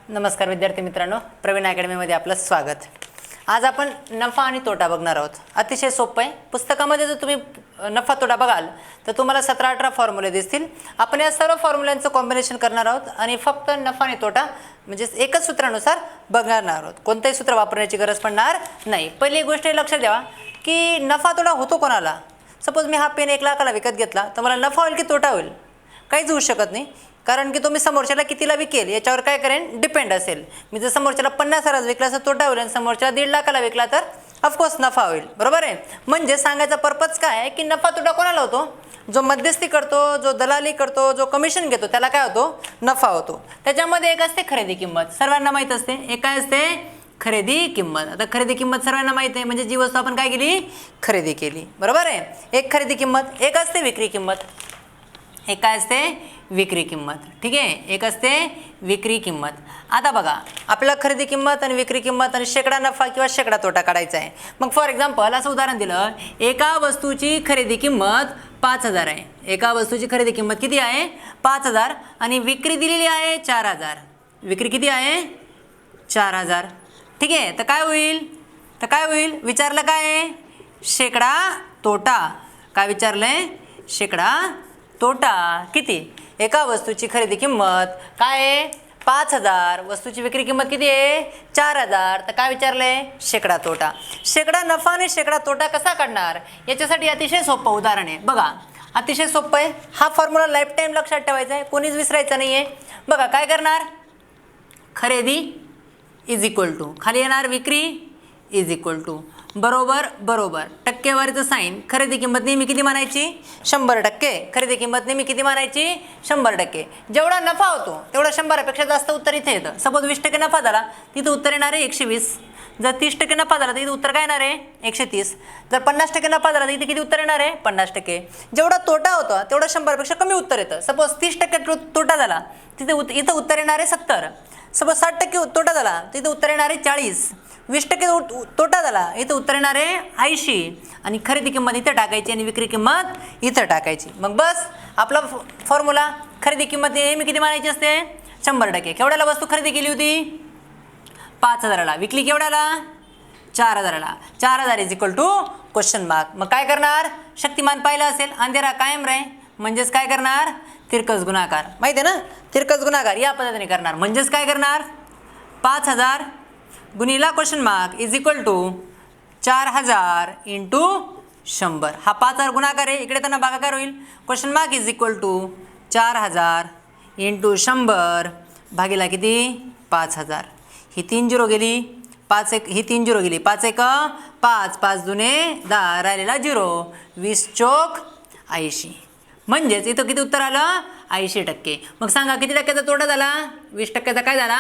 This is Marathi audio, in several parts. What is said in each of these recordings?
नमस्कार विद्यार्थी मित्रांनो, प्रवीण अकॅडमीमध्ये आपलं स्वागत। आज आपण नफा आणि तोटा बघणार आहोत। अतिशय सोपं आहे। पुस्तकामध्ये जर तुम्ही नफा तोटा बघाल तर तुम्हाला 17-18 फॉर्म्युले दिसतील। आपण या सर्व फॉर्म्युल्यांचं कॉम्बिनेशन करणार आहोत आणि फक्त नफा आणि तोटा म्हणजे एकच सूत्रानुसार बघणार आहोत। कोणतेही सूत्र वापरण्याची गरज पडणार नाही। पहिली गोष्ट लक्षात द्यावा की नफा तोटा होतो कोणाला। सपोज मी हा पेन 1 लाखाला विकत घेतला तर मला नफा होईल की तोटा होईल? काहीच होऊ शकत नाही, कारण की तुम्ही समोरच्याला कितीला विकेल याच्यावर काय करेन डिपेंड असेल। मी जर समोरच्याला 50,000 विकला तर तोटा होईल आणि समोरच्याला 1.5 लाखाला विकला तर ऑफकोर्स नफा होईल, बरोबर आहे। म्हणजे सांगायचा पर्पज काय आहे की नफा तोटा कोणाला होतो? जो मध्यस्थी करतो, जो दलाली करतो, जो कमिशन घेतो त्याला काय होतो? नफा होतो। त्याच्यामध्ये एक असते खरेदी किंमत, सर्वांना माहीत असते। एक काय असते? खरेदी किंमत। आता खरेदी किंमत सर्वांना माहीत आहे, म्हणजे जी वस्तू आपण काय केली? खरेदी केली, बरोबर आहे। एक खरेदी किंमत, एक असते विक्री किंमत। एक काय असते? विक्री किंमत, ठीक आहे। एक असते विक्री किंमत। आता बघा, आपल्याला खरेदी किंमत आणि विक्री किंमत आणि शेकडा नफा किंवा शेकडा तोटा काढायचा आहे। मग फॉर एक्झाम्पल असं उदाहरण दिलं, एका वस्तूची खरेदी किंमत 5,000 आहे। एका वस्तूची खरेदी किंमत किती आहे? 5,000 आणि विक्री दिलेली आहे 4,000। विक्री किती आहे? 4,000, ठीक आहे। तर काय होईल? विचारलं काय आहे? शेकडा तोटा। काय विचारलंय? शेकडा तोटा किती? एका वस्तूची खरेदी किंमत काय आहे? 5,000, वस्तूची विक्री किंमत किती आहे? 4,000, तर काय विचारलंय? शेकडा तोटा। शेकडा नफा आणि शेकडा तोटा कसा काढणार? याच्यासाठी अतिशय सोपं उदाहरण आहे बघा। अतिशय सोपं आहे। हा फॉर्म्युला लाईफ टाईम लक्षात ठेवायचा आहे, कोणीच विसरायचं नाही आहे। बघा काय करणार? खरेदी इज इक्वल टू, खाली येणार विक्री इज इक्वल टू बरोबर बरोबर टक्केवारीचं साईन। खरेदी किंमत नेहमी किती मानायची? 100%। खरेदी किंमत नेहमी किती मानायची? 100%। जेवढा नफा होतो तेवढा 100पेक्षा जास्त उत्तर इथे येतं। सपोज 20% नफा झाला तिथं उत्तर येणार आहे 120। जर 30% नफा झाला तर इथे उत्तर काय येणार आहे? 130। जर 50% नफा झाला तर इथे किती उत्तर येणार आहे? 50%। जेवढा तोटा होता तेवढा 100पेक्षा कमी उत्तर येतं। सपोज 30% तोटा झाला तिथे इथं उत्तर येणार आहे 70। सपोज 60% तोटा झाला तिथे उत्तर येणार आहे 40। 20% तोटा झाला इथं उत्तर येणार आहे 80 आणि खरेदी किंमत इथं टाकायची आणि विक्री किंमत इथं टाकायची। मग बस आपला फॉर्म्युला, खरेदी किंमत नेहमी किती मानायची असते? 100%। केवढ्याला वस्तू खरेदी केली होती? 5,000ला। विकली केवढ्याला? 4,000ला। 4,000 is equal to question mark. मग काय करणार? शक्तिमान पाहिलं असेल, अंधेरा कायम राहे, म्हणजेच काय करणार? तिरकस गुणाकार। माहिती आहे ना? तिरकस गुणाकार या पद्धतीने करणार। म्हणजेच काय करणार? 5,000 गुणिला question mark is equal to 4,000 into 100। हा 5,000 गुणाकार आहे, इकडे त्यांना भागाकार होईल। Question mark is equal to 4,000 into 100 भागीला किती? 5,000। ही 3 झिरो गेली, 5 एक, ही 3 झिरो गेली, 5 एक 5, 5 दुने 10, राहिलेला 0, 20 चोक 80। म्हणजेच इथं किती उत्तर आलं? 80%। मग सांगा किती टक्क्याचा तोटा झाला? 20%चा काय झाला?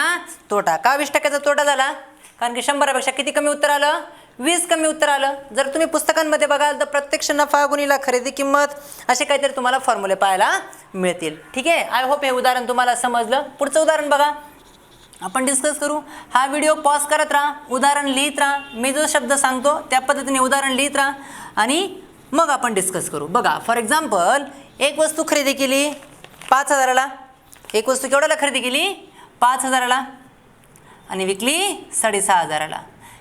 तोटा। का 20%चा तोटा झाला? कारण की 100पेक्षा किती कमी उत्तर आलं? 20 कमी उत्तर आलं। जर तुम्ही पुस्तकांमध्ये बघाल तर प्रत्यक्ष नफा गुणिला खरेदी किंमत असे काहीतरी तुम्हाला फॉर्म्युले पाहायला मिळतील, ठीक आहे। आय होप हे उदाहरण तुम्हाला समजलं। पुढचं उदाहरण बघा, आपण डिस्कस करू। हा व्हिडिओ पॉज करत राहा, उदाहरण लिहित राहा। मी जो शब्द सांगतो त्या पद्धतीने उदाहरण लिहित राहा आणि मग आपण डिस्कस करू। बघा फॉर एक्झाम्पल, एक वस्तू खरेदी केली 5,000ला। एक वस्तू केवढ्याला खरेदी केली? 5,000ला आणि विकली 6,500ला।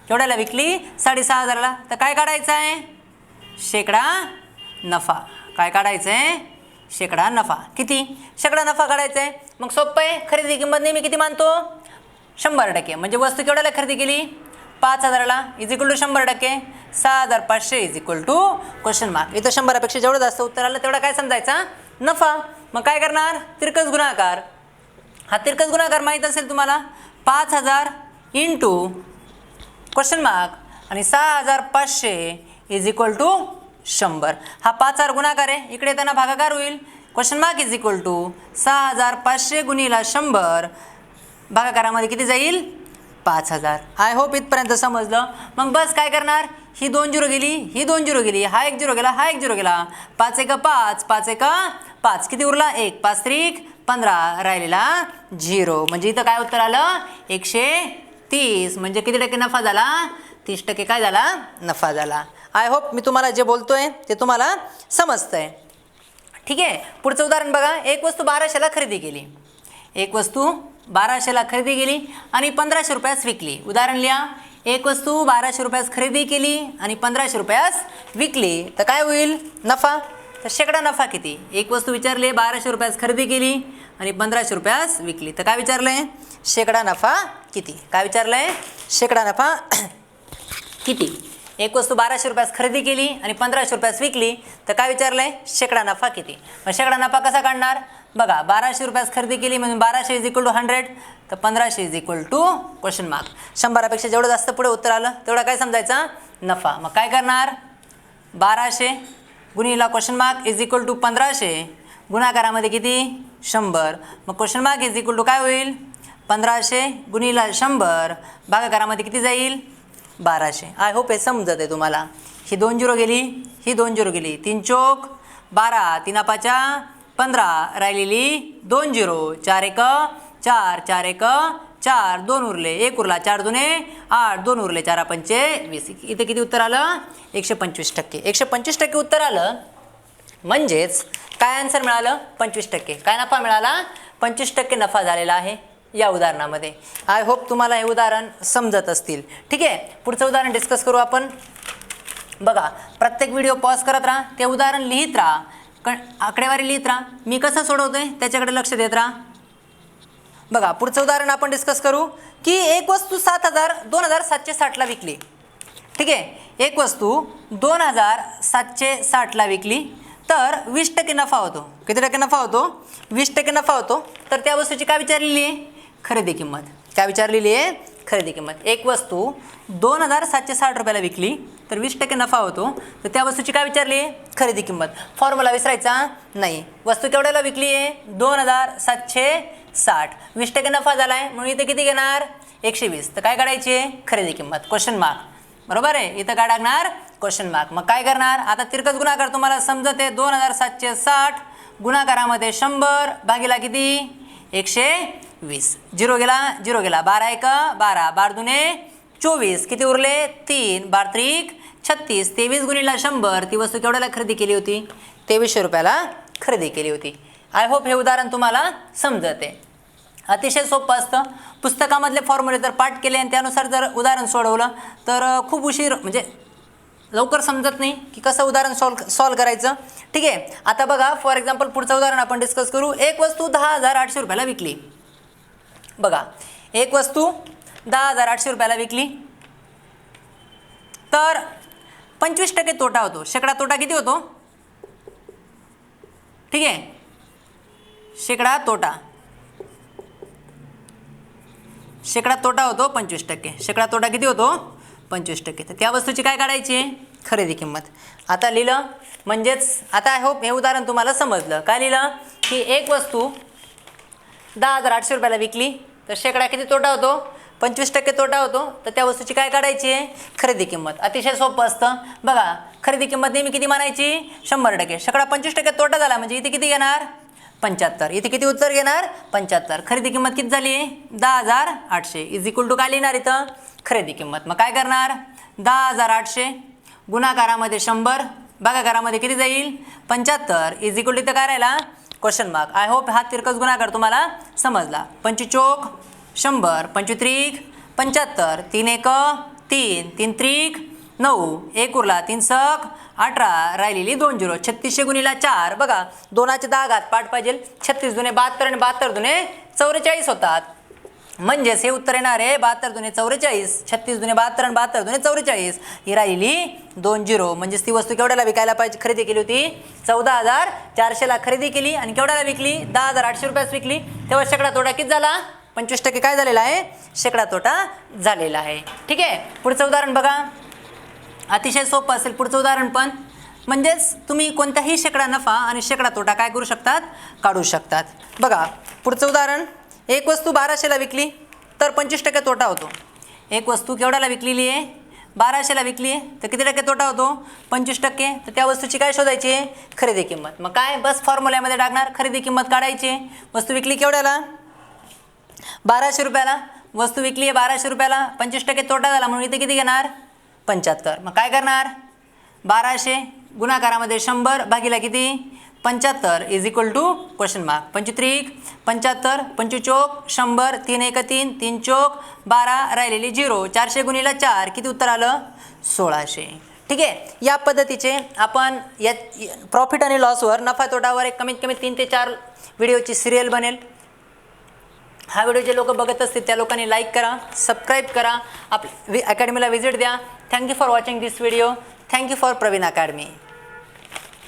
केवढ्याला विकली? 6,500ला। तर काय काढायचं आहे? शेकडा नफा। काय काढायचं आहे? शेकडा नफा। किती? शेकडा नफा काढायचा आहे। मग सोपं आहे, खरेदी किंमत नेहमी किती मानतो? 100%। म्हणजे वस्तू केवढ्याला खरेदी केली? 5,000ला is equal to 100%। 6,500 is equal to question mark. इथं 100पेक्षा जेवढं जास्त उत्तर आलं तेवढा काय समजायचा? नफा। मग काय करणार? तिरकस गुणाकार। हा तिरकस गुणाकार माहीत असेल तुम्हाला, 5,000 इंटू क्वेश्चन मार्क आणि 6,500 इज इक्वल टू 100। हा 5,000 गुणाकार आहे, इकडे त्यांना भागाकार होईल। Question mark is equal to 6,500 गुणिला 100 भागाकारामध्ये किती जाईल? 5,000। आय होप इथपर्यंत समजलं। मग बस काय करणार? ही 2 झिरो गेली, ही 2 झिरो गेली, हा 1 झिरो गेला, हा 1 झिरो गेला, 5 एक 5, 5 एक 5, किती उरला? 1, 5 त्रिक 15, राहिलेला 0। म्हणजे इथं काय उत्तर आलं? 130। म्हणजे किती टक्के नफा झाला? 30% काय झाला? नफा झाला। आय होप मी तुम्हाला जे बोलतोय ते तुम्हाला समजतंय, ठीक आहे। पुढचं उदाहरण बघा, एक वस्तू 1200ला खरेदी केली। एक वस्तू 1200ला खरेदी केली आणि 1500 रुपयास विकली. उदाहरण लिहा, एक वस्तू 1200 रुपयास खरेदी केली आणि 1500 रुपयास विकली तर काय होईल? नफा. तर शेकडा नफा किती? एक वस्तू विचारले 1200 रुपयास खरेदी केली आणि 1500 रुपयास विकली तर काय विचारलंय? शेकडा नफा किती? काय विचारलंय? शेकडा नफा किती? एक वस्तू 1200 रुपयास खरेदी केली आणि 1500 रुपयास विकली तर काय विचारलंय? शेकडा नफा किती? मग शेकडा नफा कसा काढणार? बघा, 1200 रुपयास खरेदी केली म्हणून 1200 इज इक्वल टू 100 तर 1500 is equal to question mark. 100पेक्षा जेवढं जास्त पुढे उत्तर आलं तेवढा काय समजायचा? नफा. मग काय करणार? 1200 गुणिला question mark is equal to 1500 गुणाकारामध्ये किती? 100. मग question mark is equal to काय होईल? 1500 गुणिला 100 भागाकारामध्ये किती जाईल? 1200. आय होप हे समजत आहे तुम्हाला. ही 2 झिरो गेली, ही 2 झिरो गेली, 3 चोक 12, 3 पाचा 15, राहिलेली 2 झिरो, 4 एक 4, 4 एक 4, 2 उरले, 1 उरला, 4 दुने 8, 2 उरले, 4 पंचे 20. इथे किती उत्तर आलं? 125%. 125% उत्तर आलं म्हणजेच काय आन्सर मिळालं? 25%. काय नफा मिळाला? 25% नफा झालेला आहे या उदाहरणामध्ये. आय होप तुम्हाला हे उदाहरण समजत असतील. ठीक आहे, पुढचं उदाहरण डिस्कस करू आपण. बघा, प्रत्येक व्हिडिओ पॉज करत राहा, ते उदाहरण लिहित राहा, आकडेवारी लिहित राहा, मी कसं सोडवतोय त्याच्याकडे लक्ष देत राहा. बघा, पुढचं उदाहरण आपण डिस्कस करू की एक वस्तू 2760ला विकली. ठीक आहे, एक वस्तू 2760ला विकली तर 20% नफा होतो. किती टक्के नफा होतो? 20% नफा होतो. तर त्या वस्तूची काय विचारलेली आहे? खरेदी किंमत. काय विचारलेली आहे? खरेदी किंमत. एक वस्तू 2760 रुपयाला विकली तर 20% नफा होतो. तर त्या वस्तूची काय विचारली आहे? खरेदी किंमत. फॉर्म्युला विसरायचा नाही. वस्तू केवढ्याला विकली आहे? 2760. 20% नफा झाला आहे म्हणून इथे किती घेणार? 120. तर काय काढायची आहे? खरेदी किंमत. Question mark. बरोबर आहे, इथं काय टाकणार? Question mark. मग काय करणार? आता तिरकस गुणाकार तुम्हाला समजत आहे. 2760 गुणाकारामध्ये 100 भागीला किती? 120. झिरो गेला, झिरो गेला, 12 एक 12, 12 दुने 24, किती उरले? 3, 12 त्रिक 36, 23 गुणिला 100. ती वस्तू केवढ्याला खरेदी केली होती? 2300 रुपयाला खरेदी केली होती. आय होप हे उदाहरण तुम्हाला समजत आहे. अतिशय सोपं असतं. पुस्तकामधले फॉर्म्युले जर पाठ केले आणि त्यानुसार जर उदाहरण सोडवलं तर खूप उशीर म्हणजे लवकर समजत नाही की कसं उदाहरण सॉल्व करायचं. ठीक आहे, आता बघा, फॉर एक्झाम्पल पुढचं उदाहरण आपण डिस्कस करू. एक वस्तू 10,800 रुपयाला विकली. बघा, एक वस्तू 10,800 रुपयाला विकली तर 25% तोटा होतो. शेकडा तोटा किती होतो? ठीक आहे, शेकडा तोटा होतो 25%. शेकडा तोटा किती होतो? 25%. तर त्या वस्तूची काय काढायची आहे? खरेदी किंमत. आता लिहिलं म्हणजेच आता आय होप हे उदाहरण तुम्हाला समजलं. काय लिहिलं की एक वस्तू 10,800 रुपयाला विकली तर शेकडा किती तोटा होतो? 25% तोटा होतो. तर त्या वस्तूची काय काढायची आहे? खरेदी किंमत. अतिशय सोपं असतं. बघा, खरेदी किंमत नेहमी किती मानायची? 100%. शेकडा 25% तोटा झाला म्हणजे इथे किती घेणार? 75. इथे किती उत्तर घेणार? 75. खरेदी किंमत किती झाली? 10,800 इज इक्वल टू काय लिहिणार इथं? खरेदी किंमत. मग काय करणार? 10,800 गुणाकारामध्ये 100 भागाकारामध्ये किती जाईल? 75 इज इक्वल टू इथं काय राहिला? Question mark. आय होप हा तिरकस गुणाकार तुम्हाला समजला. 25 चोक 100, 25 त्रिक 75, 3 एक 3, 3 त्रिक 9, 1 उरला, 3 सक 18, राहिलेली 2 झिरो. 3600 गुणिला 4. बघा, 2चे 10 घात पाठ पाहिजे. 36 दुने 72 आणि 72 दुने 44 होतात. म्हणजेच हे उत्तर येणार आहे 72 दुने 44, 36 दुने 72 आणि 72 दुने 44. ही राहिली 2 झिरो. म्हणजेच ती वस्तू केवढ्याला विकायला पाहिजे? खरेदी केली होती 14,400ला खरेदी केली आणि केवढ्याला विकली? 10,800 रुपयास विकली. तेव्हा शेकडा तोटा किती झाला? 25% काय झालेला आहे? शेकडा तोटा झालेला आहे. ठीक आहे, पुढचं उदाहरण बघा. अतिशय सोपं असेल पुढचं उदाहरण पण. म्हणजेच तुम्ही कोणत्याही शेकडा नफा आणि शेकडा तोटा काय करू शकतात? काढू शकतात. बघा, पुढचं उदाहरण. एक वस्तू 1200ला विकली तर 25% तोटा होतो. एक वस्तू केवढ्याला विकलेली आहे? 1200ला विकली आहे तर किती टक्के तोटा होतो? 25%. तर त्या वस्तूची काय शोधायची आहे? खरेदी किंमत. मग काय बस फॉर्म्युल्यामध्ये टाकणार, खरेदी किंमत काढायची. वस्तू विकली केवढ्याला? 1200 रुपयाला. वस्तू विकली आहे 1200 रुपयाला, 25% तोटा झाला म्हणून इथे किती घेणार? 75. मग काय करणार? 1200 गुणाकारामध्ये 100 भागीला किती? 75 is equal to question mark 25 75 25 चौक 100 3 1 3 3 चौक 12 राहिलेली 0 400 गुणिले 4 किती उत्तर आलं 1600. ठीक आहे. या पद्धतीचे आपण या प्रॉफिट आणि लॉसवर नफा तोटावर एक कमीत कमी 3 ते 4 व्हिडिओची सिरियल बनेल. हा व्हिडिओ जे लोक बघत असतील त्या लोकांनी लाईक करा, सबस्क्राईब करा, अकॅडमीला व्हिजिट द्या. Thank you for watching this video. Thank you for Praveen academy.